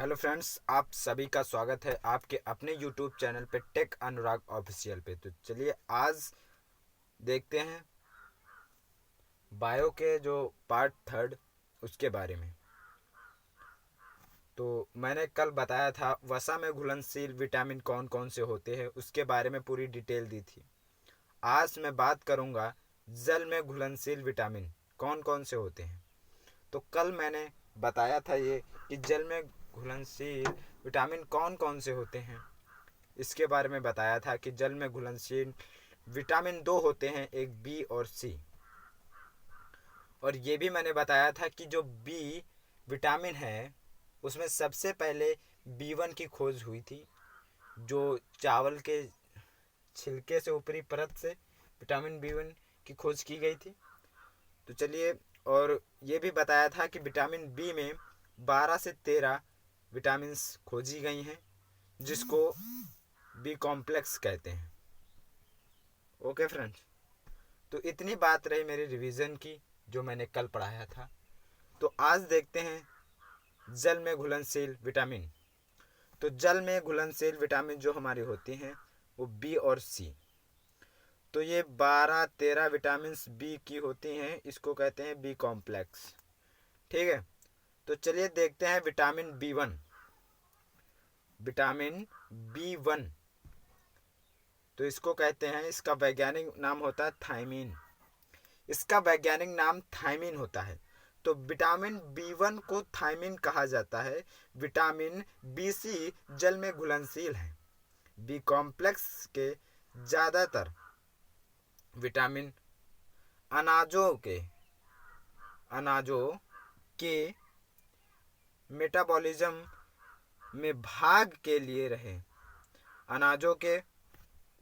Hello friends, आप सभी का स्वागत है आपके अपने यूट्यूब चैनल पे टेक अनुराग ऑफिशियल पे। तो चलिए आज देखते हैं बायो के जो पार्ट थर्ड उसके बारे में। तो मैंने कल बताया था वसा में घुलनशील विटामिन कौन कौन से होते हैं, उसके बारे में पूरी डिटेल दी थी। आज मैं बात करूँगा जल में घुलनशील विटामिन कौन कौन से होते हैं। तो कल मैंने बताया था ये कि जल में घुलनशील विटामिन कौन कौन से होते हैं, इसके बारे में बताया था कि जल में घुलनशील विटामिन दो होते हैं, एक बी और सी। और ये भी मैंने बताया था कि जो बी विटामिन है उसमें सबसे पहले बी1 की खोज हुई थी, जो चावल के छिलके से ऊपरी परत से विटामिन बी1 की खोज की गई थी। तो चलिए, और ये भी बताया था कि विटामिन बी में 12 से 13 विटामिन खोजी गई हैं, जिसको बी कॉम्प्लेक्स कहते हैं। ओके फ्रेंड्स, तो इतनी बात रही मेरी रिवीजन की जो मैंने कल पढ़ाया था। तो आज देखते हैं जल में घुलनशील विटामिन। तो जल में घुलनशील विटामिन जो हमारी होती हैं वो बी और सी। तो ये 12-13 विटामिन बी की होती हैं, इसको कहते हैं बी कॉम्प्लेक्स। ठीक है, तो चलिए देखते हैं विटामिन बी1। विटामिन बी1 तो इसको कहते हैं, इसका वैज्ञानिक नाम होता है थायमीन। इसका वैज्ञानिक नाम थायमीन होता है। तो विटामिन बी1 को थायमीन कहा जाता है। विटामिन बी सी जल में घुलनशील है। बी कॉम्प्लेक्स के ज़्यादातर विटामिन अनाजों के अनाजों के मेटाबॉलिज्म में भाग के लिए रहे। अनाजों के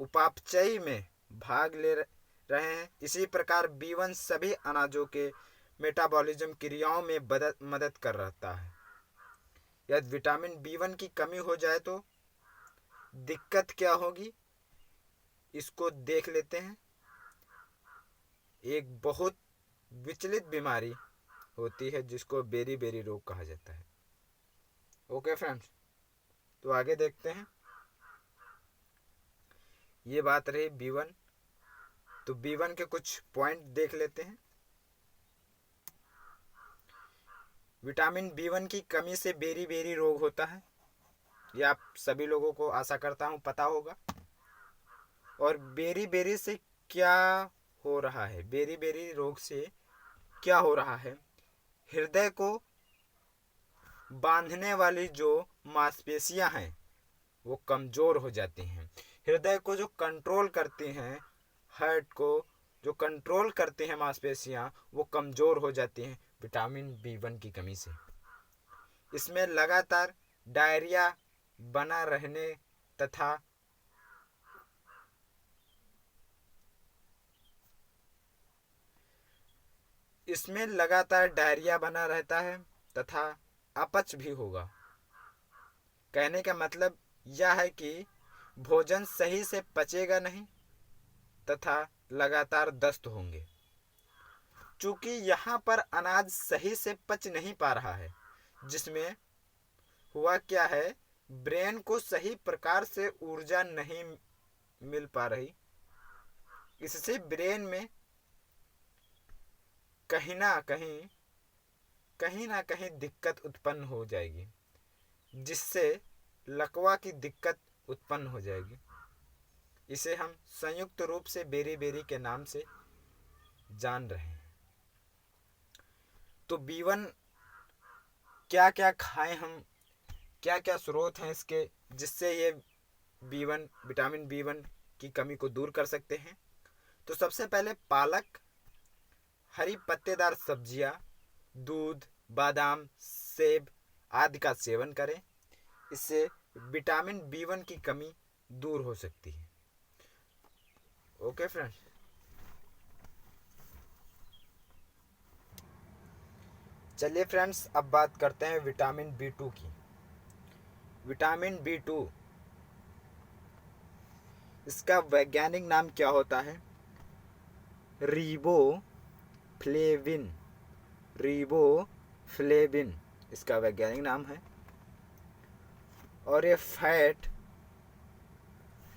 उपापचय में भाग ले रहे हैं। इसी प्रकार बी1 सभी अनाजों के मेटाबॉलिज्म क्रियाओं में मदद कर रहता है। यदि विटामिन बी1 की कमी हो जाए तो दिक्कत क्या होगी, इसको देख लेते हैं। एक बहुत विचलित बीमारी होती है जिसको बेरी बेरी रोग कहा जाता है। ओके फ्रेंड्स, तो आगे देखते हैं। ये बात रही बी1। तो बी1 के कुछ पॉइंट देख लेते हैं। विटामिन बी1 की कमी से बेरी बेरी रोग होता है, यह आप सभी लोगों को आशा करता हूँ पता होगा। और बेरी बेरी से क्या हो रहा है, बेरी बेरी रोग से क्या हो रहा है, हृदय को बांधने वाली जो मांसपेशियां हैं वो कमज़ोर हो जाती हैं। हृदय को जो कंट्रोल करती हैं, हार्ट को जो कंट्रोल करती हैं मांसपेशियां, वो कमज़ोर हो जाती हैं विटामिन बी1 की कमी से। इसमें लगातार डायरिया बना रहने तथा इसमें लगातार डायरिया बना रहता है तथा अपच भी होगा। कहने का मतलब यह है कि भोजन सही से पचेगा नहीं तथा लगातार दस्त होंगे। चूंकि यहाँ पर अनाज सही से पच नहीं पा रहा है, जिसमें हुआ क्या है, ब्रेन को सही प्रकार से ऊर्जा नहीं मिल पा रही। इससे ब्रेन में कहीं ना कहीं दिक्कत उत्पन्न हो जाएगी, जिससे लकवा की दिक्कत उत्पन्न हो जाएगी। इसे हम संयुक्त रूप से बेरी बेरी के नाम से जान रहे हैं। तो बी1 क्या क्या खाएं हम, क्या क्या स्रोत हैं इसके जिससे ये बी1 विटामिन बी1 की कमी को दूर कर सकते हैं। तो सबसे पहले पालक, हरी पत्तेदार सब्जियां, दूध, बादाम, सेब आदि का सेवन करें। इससे विटामिन बी1 की कमी दूर हो सकती है। ओके फ्रेंड्स, चलिए फ्रेंड्स, अब बात करते हैं विटामिन बी2 की। विटामिन बी2, इसका वैज्ञानिक नाम क्या होता है, रीबो फ्लेविन। रीबो फ्लेविन इसका वैज्ञानिक नाम है। और ये फैट,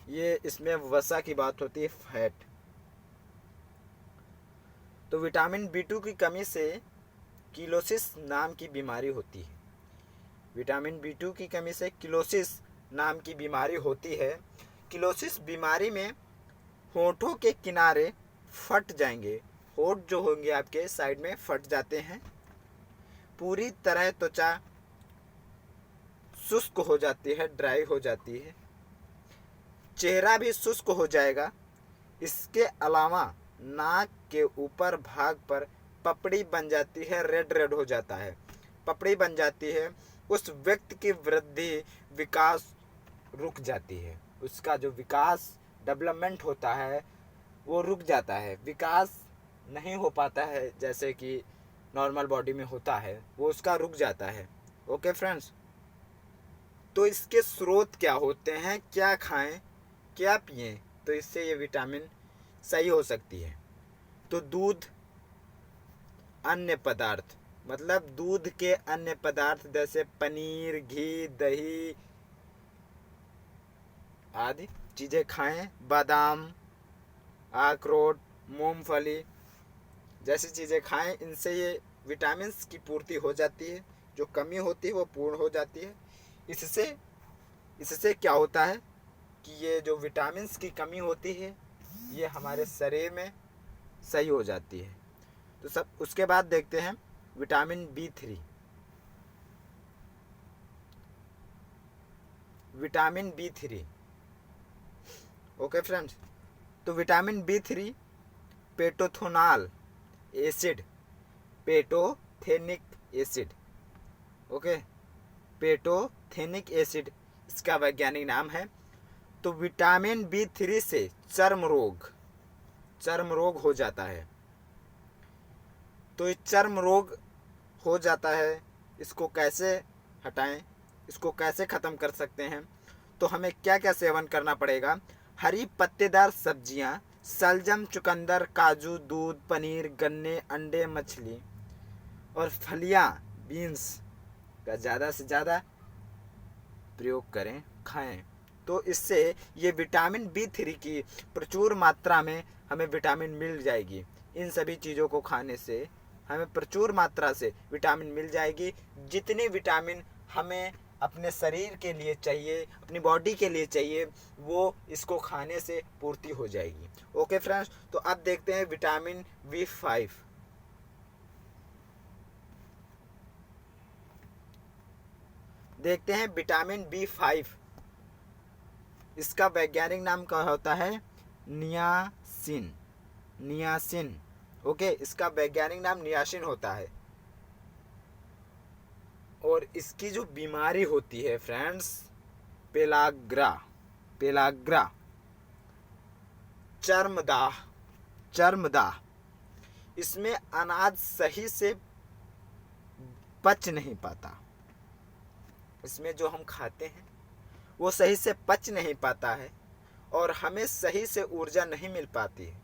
ये इसमें वसा की बात होती है, फैट। तो विटामिन B2 की कमी से किलोसिस नाम की बीमारी होती है। विटामिन B2 की कमी से किलोसिस नाम की बीमारी होती है। किलोसिस बीमारी में होठों के किनारे फट जाएंगे, होठ जो होंगे आपके साइड में फट जाते हैं। पूरी तरह त्वचा शुष्क हो जाती है, ड्राई हो जाती है। चेहरा भी शुष्क हो जाएगा। इसके अलावा नाक के ऊपर भाग पर पपड़ी बन जाती है, रेड रेड हो जाता है, पपड़ी बन जाती है। उस व्यक्ति की वृद्धि, विकास रुक जाती है। उसका जो विकास, डेवलपमेंट होता है वो रुक जाता है, विकास नहीं हो पाता है जैसे कि नॉर्मल बॉडी में होता है, वो उसका रुक जाता है। ओके फ्रेंड्स, तो इसके स्रोत क्या होते हैं, क्या खाएं, क्या पिएं तो इससे ये विटामिन सही हो सकती है। तो दूध, अन्य पदार्थ, मतलब दूध के अन्य पदार्थ जैसे पनीर, घी, दही आदि चीज़ें खाएं। बादाम, अखरोट, मूंगफली जैसी चीज़ें खाएं। इनसे ये विटामिन्स की पूर्ति हो जाती है, जो कमी होती है वो पूर्ण हो जाती है। इससे क्या होता है कि ये जो विटामिन्स की कमी होती है ये हमारे शरीर में सही हो जाती है। तो सब उसके बाद देखते हैं vitamin B3। Vitamin B3, okay friends, तो विटामिन B3 पेटोथोनाल acid, pantothenic acid, okay, pantothenic acid इसका वैज्ञानिक नाम है। तो विटामिन B3 से चर्म रोग हो जाता है। तो ये चर्म रोग हो जाता है, इसको कैसे हटाएं, इसको कैसे ख़त्म कर सकते हैं? तो हमें क्या क्या सेवन करना पड़ेगा? हरी पत्तेदार सब्जियां, शलजम, चुकंदर, काजू, दूध, पनीर, गन्ने, अंडे, मछली और फलियां, बीन्स का ज़्यादा से ज़्यादा प्रयोग करें, खाएं। तो इससे ये विटामिन B3 की प्रचुर मात्रा में हमें विटामिन मिल जाएगी। इन सभी चीज़ों को खाने से हमें प्रचुर मात्रा से विटामिन मिल जाएगी। जितनी विटामिन हमें अपने शरीर के लिए चाहिए, अपनी बॉडी के लिए चाहिए, वो इसको खाने से पूर्ति हो जाएगी। ओके फ्रेंड्स, तो अब देखते हैं विटामिन B5। देखते हैं विटामिन B5, इसका वैज्ञानिक नाम क्या होता है? नियासिन, ओके, इसका वैज्ञानिक नाम नियासिन होता है। और इसकी जो बीमारी होती है फ्रेंड्स, पेलाग्रा, चर्मदाह, इसमें अनाज सही से पच नहीं पाता। इसमें जो हम खाते हैं वो सही से पच नहीं पाता है और हमें सही से ऊर्जा नहीं मिल पाती है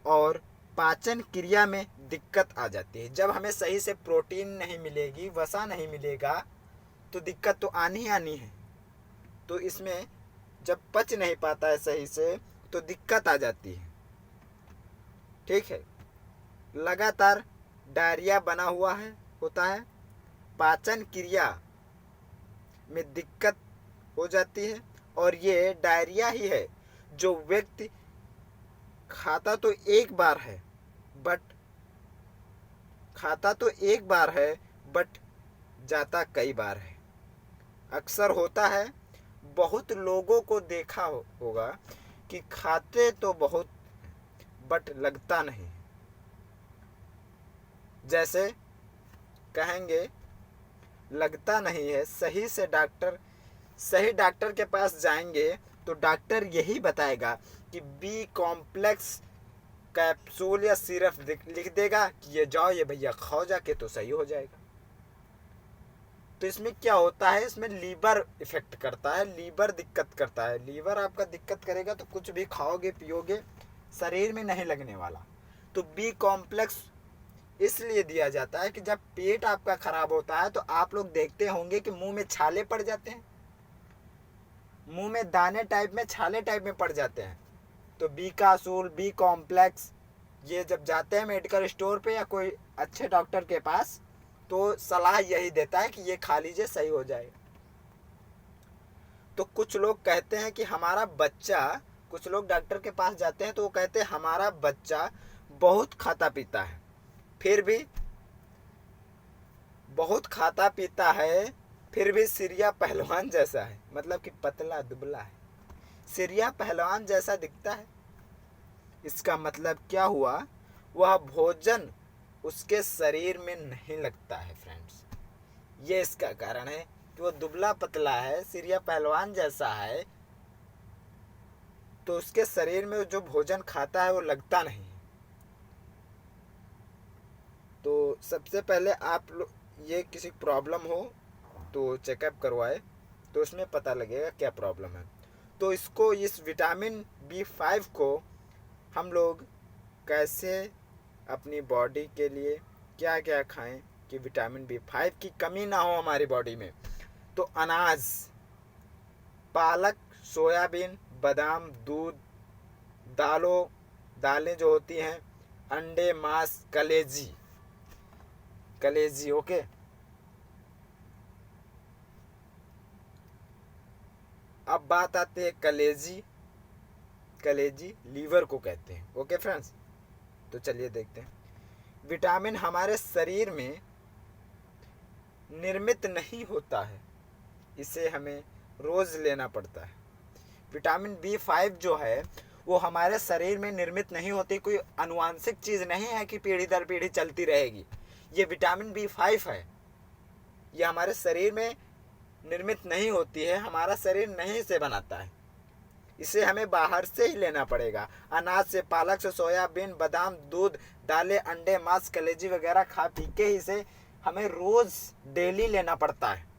और पाचन क्रिया में दिक्कत आ जाती है। जब हमें सही से प्रोटीन नहीं मिलेगी, वसा नहीं मिलेगा, तो दिक्कत तो आनी है। तो इसमें जब पच नहीं पाता है सही से तो दिक्कत आ जाती है, ठीक है। लगातार डायरिया बना हुआ होता है, पाचन क्रिया में दिक्कत हो जाती है। और ये डायरिया ही है जो व्यक्ति खाता तो एक बार है बट जाता कई बार है। अक्सर होता है, बहुत लोगों को देखा होगा कि खाते तो बहुत बट लगता नहीं। जैसे कहेंगे लगता नहीं है, सही डॉक्टर के पास जाएंगे तो डॉक्टर यही बताएगा कि बी कॉम्प्लेक्स कैप्सूल या सिरप लिख देगा कि ये जाओ, ये भैया खाओ जाके तो सही हो जाएगा। तो इसमें क्या होता है, इसमें लीवर इफेक्ट करता है, लीवर दिक्कत करता है। लीवर आपका दिक्कत करेगा तो कुछ भी खाओगे पियोगे शरीर में नहीं लगने वाला। तो बी कॉम्प्लेक्स इसलिए दिया जाता है कि जब पेट आपका खराब होता है तो आप लोग देखते होंगे कि मुंह में छाले पड़ जाते हैं, मुंह में दाने टाइप में, छाले टाइप में पड़ जाते हैं। तो बी कासूल, बी कॉम्प्लेक्स, ये जब जाते हैं मेडिकल स्टोर पे या कोई अच्छे डॉक्टर के पास तो सलाह यही देता है कि ये खा लीजिए, सही हो जाएगा। तो कुछ लोग कहते हैं कि हमारा बच्चा, कुछ लोग डॉक्टर के पास जाते हैं तो वो कहते हैं हमारा बच्चा बहुत खाता पीता है, फिर भी बहुत खाता पीता है, फिर भी सिरिया पहलवान जैसा है, मतलब कि पतला दुबला है, सिरिया पहलवान जैसा दिखता है। इसका मतलब क्या हुआ, वह भोजन उसके शरीर में नहीं लगता है फ्रेंड्स। ये इसका कारण है कि वो दुबला पतला है, सिरिया पहलवान जैसा है, तो उसके शरीर में जो भोजन खाता है वो लगता नहीं। तो सबसे पहले आप लोग ये किसी प्रॉब्लम हो तो चेकअप करवाए, तो उसमें पता लगेगा क्या प्रॉब्लम है। तो इसको, इस विटामिन B5 को हम लोग कैसे अपनी बॉडी के लिए क्या क्या खाएं कि विटामिन B5 की कमी ना हो हमारी बॉडी में। तो अनाज, पालक, सोयाबीन, बादाम, दूध, दालें जो होती हैं, अंडे, मांस, कलेजी, ओके। अब बात आती है कलेजी लीवर को कहते हैं, ओके फ्रेंड्स। तो चलिए देखते हैं। विटामिन हमारे शरीर में निर्मित नहीं होता है, इसे हमें रोज लेना पड़ता है। विटामिन B5 जो है वो हमारे शरीर में निर्मित नहीं होती, कोई आनुवांशिक चीज नहीं है कि पीढ़ी दर पीढ़ी चलती रहेगी। ये विटामिन B5 है, ये हमारे शरीर में निर्मित नहीं होती है, हमारा शरीर नहीं से बनाता है, इसे हमें बाहर से ही लेना पड़ेगा। अनाज से, पालक से, सोयाबीन, बादाम, दूध, दालें, अंडे, मांस, कलेजी वगैरह खा पी के ही इसे हमें रोज डेली लेना पड़ता है।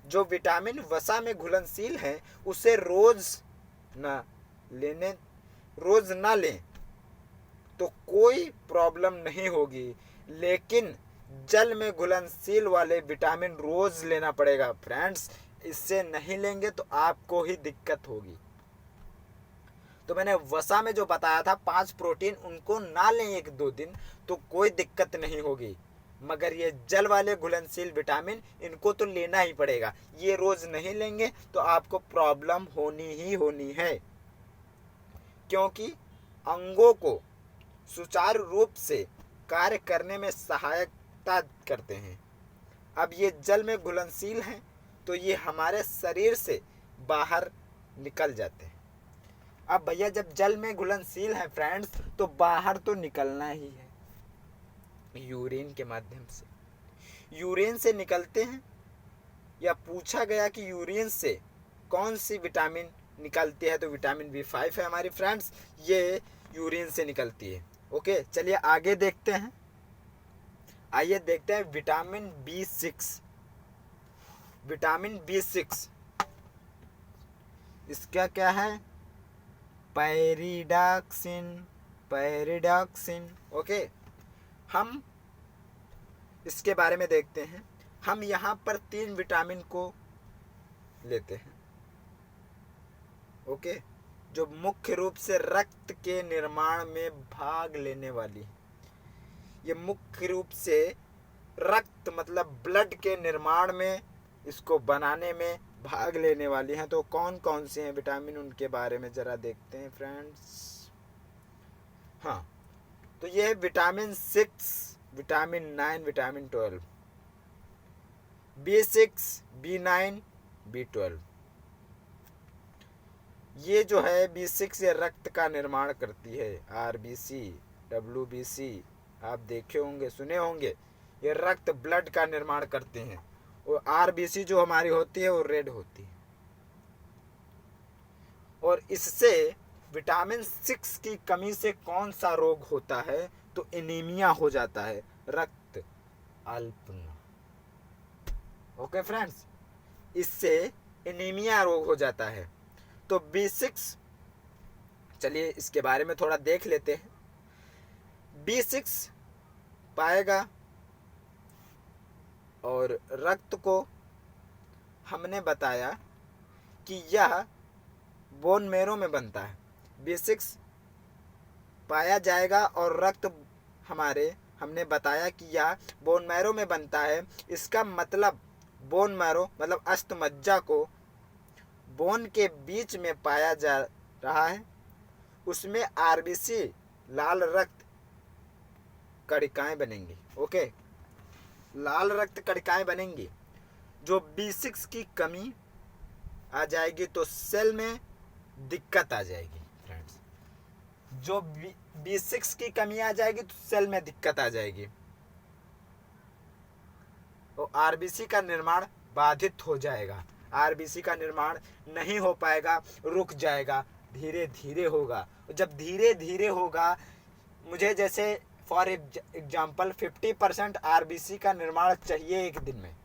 जो विटामिन वसा में घुलनशील है उसे रोज ना लें तो कोई प्रॉब्लम नहीं होगी, लेकिन जल में घुलनशील वाले विटामिन रोज लेना पड़ेगा फ्रेंड्स। इससे नहीं लेंगे तो आपको ही दिक्कत होगी। तो मैंने वसा में जो बताया था 5 प्रोटीन, उनको ना लें 1-2 दिन तो कोई दिक्कत नहीं होगी, मगर ये जल वाले घुलनशील विटामिन इनको तो लेना ही पड़ेगा। ये रोज नहीं लेंगे तो आपको प्रॉब्लम होनी ही होनी है, क्योंकि अंगों को सुचारू रूप से कार्य करने में सहायता करते हैं। अब ये जल में घुलनशील हैं तो ये हमारे शरीर से बाहर निकल जाते हैं। अब भैया जब जल में घुलनशील है फ्रेंड्स तो बाहर तो निकलना ही है, यूरिन के माध्यम से। यूरिन से निकलते हैं, या पूछा गया कि यूरिन से कौन सी विटामिन निकलती है, तो विटामिन B5 है हमारी फ्रेंड्स, ये यूरिन से निकलती है। ओके, चलिए आगे देखते हैं। आइए देखते हैं विटामिन B6। विटामिन B6 इसका क्या है, पैरिडॉक्सिन। ओके, हम इसके बारे में देखते हैं। हम यहाँ पर 3 विटामिन को लेते हैं, ओके, जो मुख्य रूप से रक्त के निर्माण में भाग लेने वाली। ये मुख्य रूप से रक्त मतलब ब्लड के निर्माण में, इसको बनाने में भाग लेने वाली हैं। तो कौन कौन से हैं विटामिन, उनके बारे में जरा देखते हैं फ्रेंड्स। हाँ, तो ये है vitamin 6, vitamin 9, vitamin 12, B6, B9, B12। ये जो है B6 ये रक्त का निर्माण करती है, RBC, WBC आप देखे होंगे, सुने होंगे, ये रक्त ब्लड का निर्माण करते हैं। और RBC जो हमारी होती है वो रेड होती है। और इससे विटामिन 6 की कमी से कौन सा रोग होता है, तो एनीमिया हो जाता है, रक्त अल्पना। ओके फ्रेंड्स, इससे एनीमिया रोग हो जाता है। तो B6, चलिए इसके बारे में थोड़ा देख लेते हैं। B6 पाएगा और रक्त को हमने बताया कि यह बोन मेरो में बनता है। B6 पाया जाएगा और रक्त हमने बताया कि यह बोन मैरो में बनता है। इसका मतलब बोन मैरो मतलब अस्थमज्जा को बोन के बीच में पाया जा रहा है। उसमें आरबीसी लाल रक्त कणिकाएं बनेंगी। ओके, लाल रक्त कणिकाएं बनेंगी। जो B6 की कमी आ जाएगी तो सेल में दिक्कत आ जाएगी फ्रेंड्स। जो B6 की कमी आ जाएगी तो सेल में दिक्कत आ जाएगी और आरबीसी का निर्माण बाधित हो जाएगा। आरबीसी का निर्माण नहीं हो पाएगा, रुक जाएगा, धीरे धीरे होगा। जब धीरे धीरे होगा, मुझे जैसे फॉर एग्जाम्पल 50% आरबीसी का निर्माण चाहिए एक दिन में,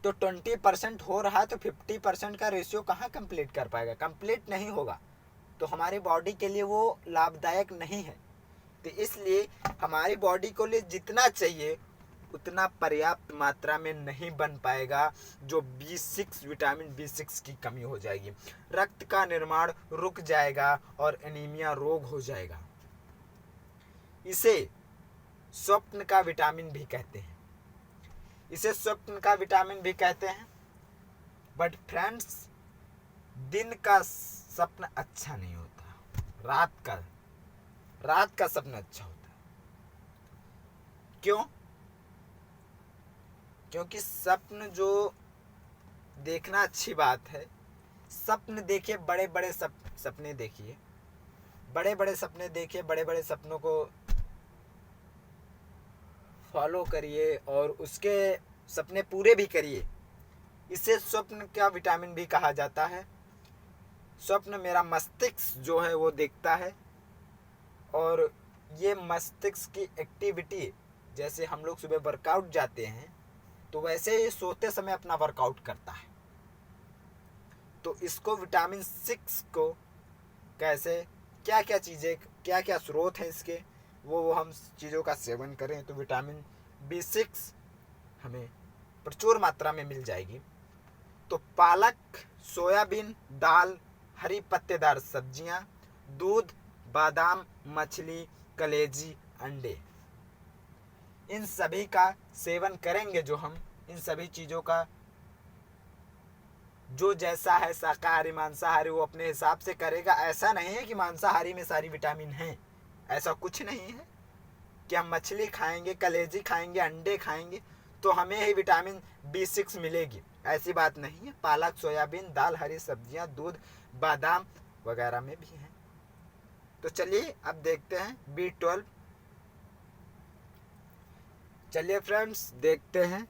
तो 20% हो रहा है तो 50% का रेशियो कहाँ कंप्लीट कर पाएगा? कंप्लीट नहीं होगा, तो हमारी बॉडी के लिए वो लाभदायक नहीं है। तो इसलिए हमारी बॉडी को लिए जितना चाहिए उतना पर्याप्त मात्रा में नहीं बन पाएगा, जो B6 विटामिन B6 की कमी हो जाएगी। रक्त का निर्माण रुक जाएगा और एनीमिया रोग हो जाएगा। इसे स्वप्न का विटामिन भी कहते हैं। इसे स्वप्न का विटामिन भी कहते हैं। बट फ्रेंड्स, दिन का सपना अच्छा नहीं होता, रात का सपना अच्छा होता है। क्यों? क्योंकि स्वप्न जो देखना अच्छी बात है। स्वप्न देखिए, बड़े बड़े सपने देखिए, बड़े बड़े सपने देखिए, बड़े बड़े सपनों को फॉलो करिए और उसके सपने पूरे भी करिए। इसे स्वप्न का विटामिन भी कहा जाता है। स्वप्न मेरा मस्तिष्क जो है वो देखता है और ये मस्तिष्क की एक्टिविटी, जैसे हम लोग सुबह वर्कआउट जाते हैं तो वैसे ही सोते समय अपना वर्कआउट करता है। तो इसको विटामिन 6 को कैसे, क्या क्या चीज़ें, क्या क्या स्रोत हैं इसके, वो हम चीज़ों का सेवन करें तो विटामिन B6 हमें प्रचुर मात्रा में मिल जाएगी। तो पालक, सोयाबीन, दाल, हरी पत्तेदार सब्जियां, दूध, बादाम, मछली, कलेजी, अंडे, इन सभी का सेवन करेंगे। जो हम इन सभी चीज़ों का, जो जैसा है शाकाहारी मांसाहारी वो अपने हिसाब से करेगा। ऐसा नहीं है कि मांसाहारी में सारी विटामिन हैं, ऐसा कुछ नहीं है कि हम मछली खाएंगे, कलेजी खाएंगे, अंडे खाएंगे तो हमें ही विटामिन B6 मिलेगी, ऐसी बात नहीं है। पालक, सोयाबीन, दाल, हरी सब्जियां, दूध, बादाम वगैरह में भी हैं। तो चलिए अब देखते हैं B12। चलिए फ्रेंड्स देखते हैं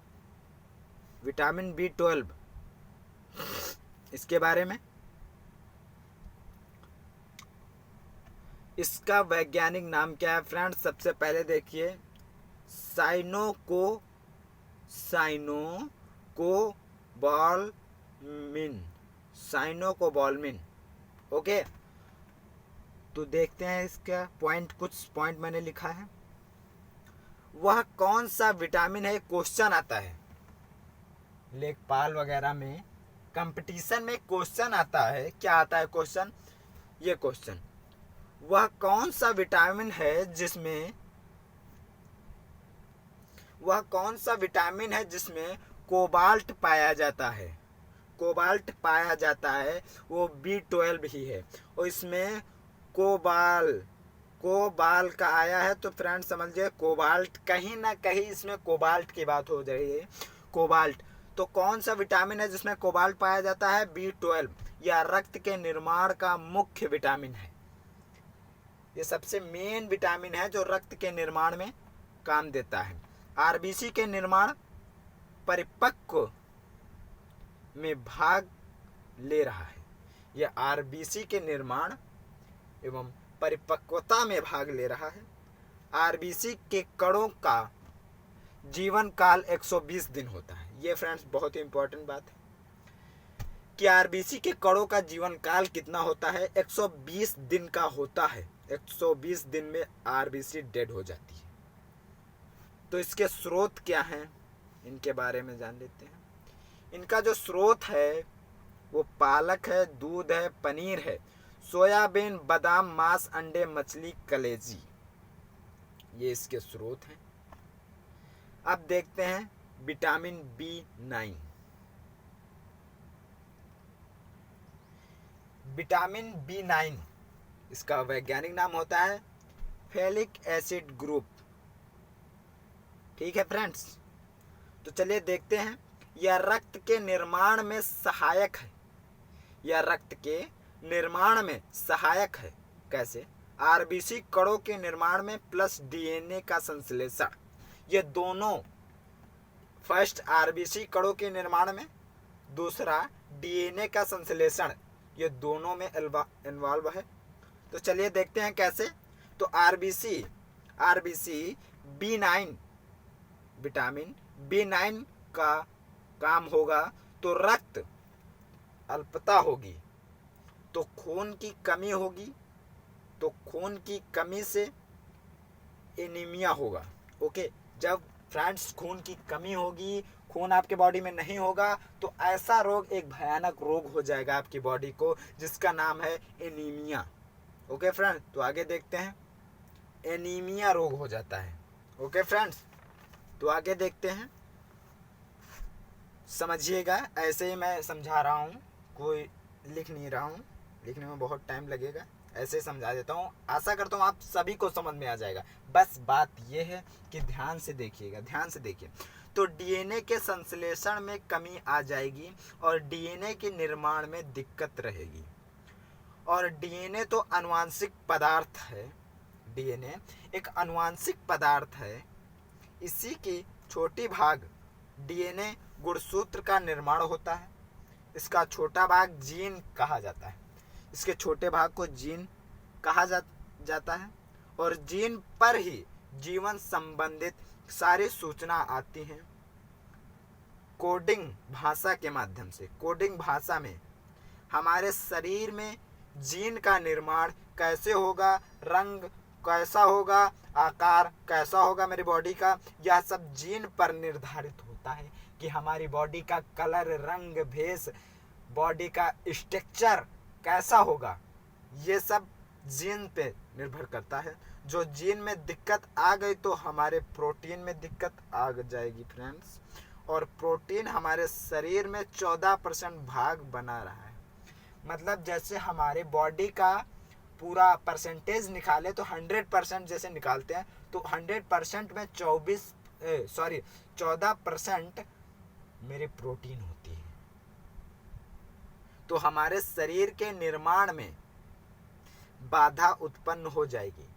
विटामिन B12 इसके बारे में। इसका वैज्ञानिक नाम क्या है फ्रेंड्स? सबसे पहले देखिए, साइनोकोबाल्मिन। ओके, तो देखते हैं इसका पॉइंट, कुछ पॉइंट मैंने लिखा है। वह कौन सा विटामिन है, क्वेश्चन आता है लेखपाल वगैरह में, कंपटीशन में क्वेश्चन आता है। क्या आता है क्वेश्चन? ये क्वेश्चन, वह कौन सा विटामिन है जिसमें कोबाल्ट पाया जाता है? कोबाल्ट पाया जाता है, वो B12 ही है। और इसमें कोबाल का आया है तो फ्रेंड समझिए कोबाल्ट, कहीं ना कहीं इसमें कोबाल्ट की बात हो रही है। कोबाल्ट, तो कौन सा विटामिन है जिसमें कोबाल्ट पाया जाता है? B12। यह रक्त के निर्माण का मुख्य विटामिन है। ये सबसे मेन विटामिन है जो रक्त के निर्माण में काम देता है। आरबीसी के निर्माण परिपक्व में भाग ले रहा है। यह आरबीसी के निर्माण एवं परिपक्वता में भाग ले रहा है। आरबीसी के कणों का जीवन काल 120 दिन होता है। ये फ्रेंड्स बहुत ही इंपॉर्टेंट बात है कि आरबीसी के कणों का जीवन काल कितना होता है? 120 दिन का होता है। 120 दिन में आरबीसी डेड हो जाती है। तो इसके स्रोत क्या हैं, इनके बारे में जान लेते हैं। इनका जो स्रोत है वो पालक है, दूध है, पनीर है, सोयाबीन, बादाम, मांस, अंडे, मछली, कलेजी, ये इसके स्रोत हैं। अब देखते हैं विटामिन B9। विटामिन B9 इसका वैज्ञानिक नाम होता है फेलिक एसिड ग्रुप। ठीक है फ्रेंड्स, तो चलिए देखते हैं। यह रक्त के निर्माण में सहायक है। यह रक्त के निर्माण में सहायक है। कैसे? आरबीसी कणों के निर्माण में प्लस डीएनए का संश्लेषण, ये दोनों, फर्स्ट आरबीसी कणों के निर्माण में, दूसरा डीएनए का संश्लेषण, ये दोनों में इन्वॉल्व है। तो चलिए देखते हैं कैसे। तो आरबीसी B9, विटामिन B9 का काम होगा तो रक्त अल्पता होगी, तो खून की कमी होगी, तो खून की कमी से एनीमिया होगा। ओके, जब फ्रेंड्स खून की कमी होगी, खून आपके बॉडी में नहीं होगा, तो ऐसा रोग, एक भयानक रोग हो जाएगा आपकी बॉडी को, जिसका नाम है एनीमिया। ओके फ्रेंड्स, तो आगे देखते हैं। एनीमिया रोग हो जाता है। ओके फ्रेंड्स, तो आगे देखते हैं। समझिएगा, ऐसे ही मैं समझा रहा हूँ, कोई लिख नहीं रहा हूँ, लिखने में बहुत टाइम लगेगा, ऐसे ही समझा देता हूँ। आशा करता हूँ आप सभी को समझ में आ जाएगा। बस बात यह है कि ध्यान से देखिएगा, ध्यान से देखिए। तो डीएनए के संश्लेषण में कमी आ जाएगी और डीएनए के निर्माण में दिक्कत रहेगी। और डीएनए तो आनुवांशिक पदार्थ है, डीएनए एक आनुवांशिक पदार्थ है। इसी की छोटी भाग डीएनए गुणसूत्र का निर्माण होता है। इसका छोटा भाग जीन कहा जाता है। इसके छोटे भाग को जीन कहा जाता है। और जीन पर ही जीवन संबंधित सारी सूचना आती हैं कोडिंग भाषा के माध्यम से। कोडिंग भाषा में हमारे शरीर में जीन का निर्माण कैसे होगा, रंग कैसा होगा, आकार कैसा होगा मेरी बॉडी का, यह सब जीन पर निर्धारित होता है कि हमारी बॉडी का कलर, रंग, भेष, बॉडी का स्ट्रक्चर कैसा होगा, ये सब जीन पे निर्भर करता है। जो जीन में दिक्कत आ गई तो हमारे प्रोटीन में दिक्कत आ जाएगी फ्रेंड्स। और प्रोटीन हमारे शरीर में 14% भाग बना रहा है। मतलब जैसे हमारे बॉडी का पूरा परसेंटेज निकाले तो 100% जैसे निकालते हैं, तो 100% में 14% मेरे प्रोटीन होती है। तो हमारे शरीर के निर्माण में बाधा उत्पन्न हो जाएगी।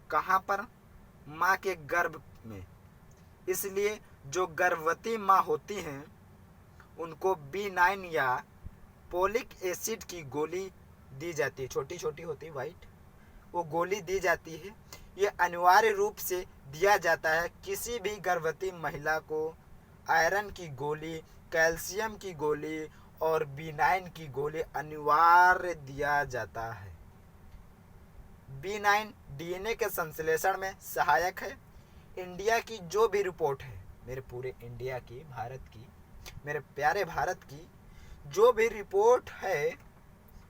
कहाँ पर? माँ के गर्भ में। इसलिए जो गर्भवती माँ होती हैं उनको B9 या पोलिक एसिड की गोली दी जाती है। छोटी छोटी होती है, वाइट, वो गोली दी जाती है। ये अनिवार्य रूप से दिया जाता है। किसी भी गर्भवती महिला को आयरन की गोली, कैल्शियम की गोली और B9 की गोली अनिवार्य दिया जाता है। B9 डीएनए के संश्लेषण में सहायक है। इंडिया की जो भी रिपोर्ट है, मेरे पूरे इंडिया की, भारत की, मेरे प्यारे भारत की जो भी रिपोर्ट है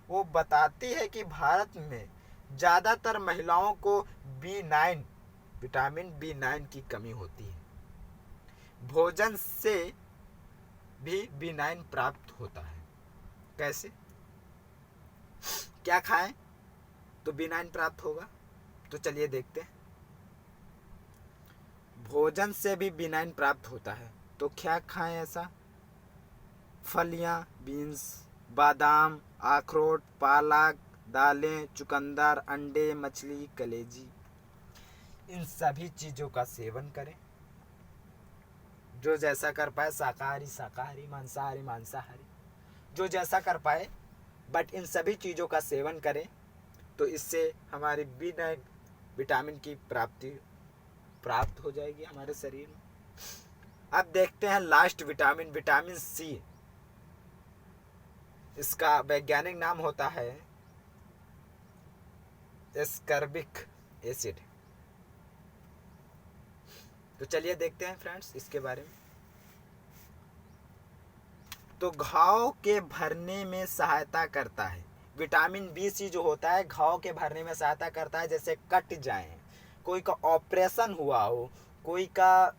वो बताती है कि भारत में ज़्यादातर महिलाओं को B9, विटामिन B9 की कमी होती है। भोजन से भी B9 प्राप्त होता है। कैसे? क्या खाएं तो B9 प्राप्त होगा? तो चलिए देखते हैं। भोजन से भी B9 प्राप्त होता है, तो क्या खाएं ऐसा? फलियां, बीन्स, बादाम, अखरोट, पालक, दालें, चुकंदर, अंडे, मछली, कलेजी, इन सभी चीज़ों का सेवन करें। जो जैसा कर पाए, शाकाहारी शाकाहारी, मांसाहारी मांसाहारी, जो जैसा कर पाए, बट इन सभी चीज़ों का सेवन करें। तो इससे हमारी B9 विटामिन की प्राप्त हो जाएगी हमारे शरीर में। अब देखते हैं लास्ट विटामिन, विटामिन C। इसका वैज्ञानिक नाम होता है एस्कॉर्बिक एसिड। तो चलिए देखते हैं फ्रेंड्स इसके बारे में। तो घाव के भरने में सहायता करता है। विटामिन बी सी जो होता है घाव के भरने में सहायता करता है, जैसे कट जाए, कोई का ऑपरेशन हुआ हो, कोई का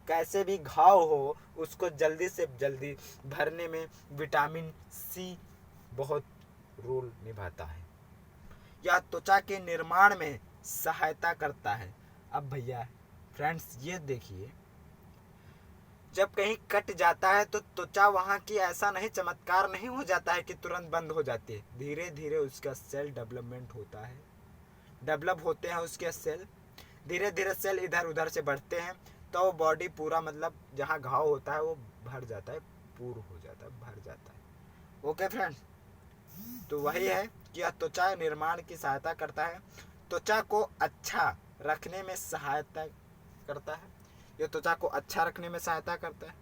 कैसे भी घाव हो, उसको जल्दी से जल्दी भरने में विटामिन सी बहुत रोल निभाता है। यह त्वचा के निर्माण में सहायता करता है। अब भैया फ्रेंड्स ये देखिए, जब कहीं कट जाता है तो त्वचा वहाँ की ऐसा नहीं, चमत्कार नहीं हो जाता है कि तुरंत बंद हो जाती है। धीरे धीरे उसका सेल डेवलपमेंट होता है, डेवलप होते हैं उसके सेल, धीरे धीरे सेल इधर उधर से बढ़ते हैं, तो वो बॉडी पूरा मतलब जहाँ घाव होता है वो भर जाता है, पूर्ण हो जाता है, भर जाता है। ओके फ्रेंड्स, तो वही है कि यह त्वचा निर्माण की सहायता करता है, त्वचा को अच्छा रखने में सहायता करता है। यह त्वचा को अच्छा रखने में सहायता करता है।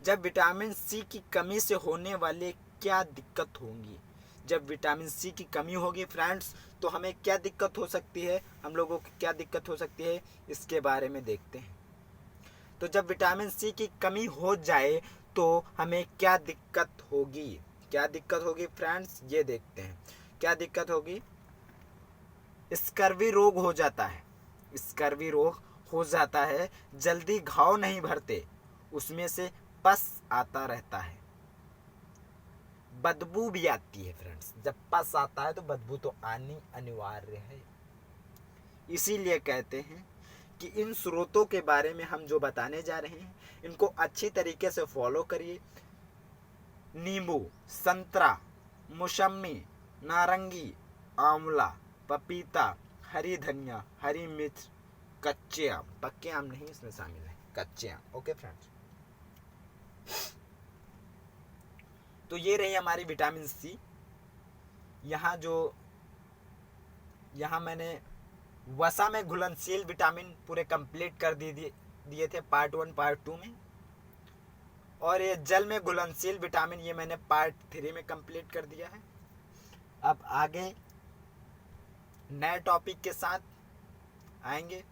जब विटामिन सी की कमी से होने वाले क्या दिक्कत होंगी, जब विटामिन सी की कमी होगी फ्रेंड्स तो हमें क्या दिक्कत हो सकती है, हम लोगों को क्या दिक्कत हो सकती है, इसके बारे में देखते हैं। तो जब विटामिन सी की कमी हो जाए तो हमें क्या दिक्कत होगी, क्या दिक्कत होगी फ्रेंड्स, ये देखते हैं क्या दिक्कत होगी। स्कर्वी रोग हो जाता है, स्कर्वी रोग हो जाता है, जल्दी घाव नहीं भरते, उसमें से पस आता रहता है, बदबू भी आती है फ्रेंड्स। जब पस आता है तो बदबू तो आनी अनिवार्य है। इसीलिए कहते हैं कि इन स्रोतों के बारे में हम जो बताने जा रहे हैं इनको अच्छी तरीके से फॉलो करिए। नींबू, संतरा, मौसमी, नारंगी, आंवला, पपीता, हरी धनिया, हरी मिर्च, कच्चे आम, पक्के आम नहीं इसमें शामिल है, कच्चे आम। ओके फ्रेंड्स, तो ये रही हमारी विटामिन सी। यहाँ मैंने वसा में घुलनशील विटामिन पूरे कंप्लीट कर दिए थे पार्ट 1 पार्ट 2 में, और ये जल में घुलनशील विटामिन ये मैंने पार्ट 3 में कंप्लीट कर दिया है। अब आगे नए टॉपिक के साथ आएंगे।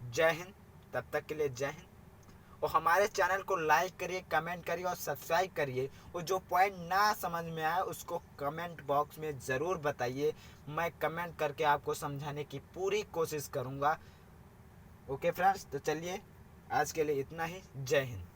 जय हिंद, तब तक के लिए जय हिंद। और हमारे चैनल को लाइक करिए, कमेंट करिए और सब्सक्राइब करिए। और जो पॉइंट ना समझ में आए उसको कमेंट बॉक्स में ज़रूर बताइए, मैं कमेंट करके आपको समझाने की पूरी कोशिश करूँगा। ओके फ्रेंड्स, तो चलिए आज के लिए इतना ही। जय हिंद।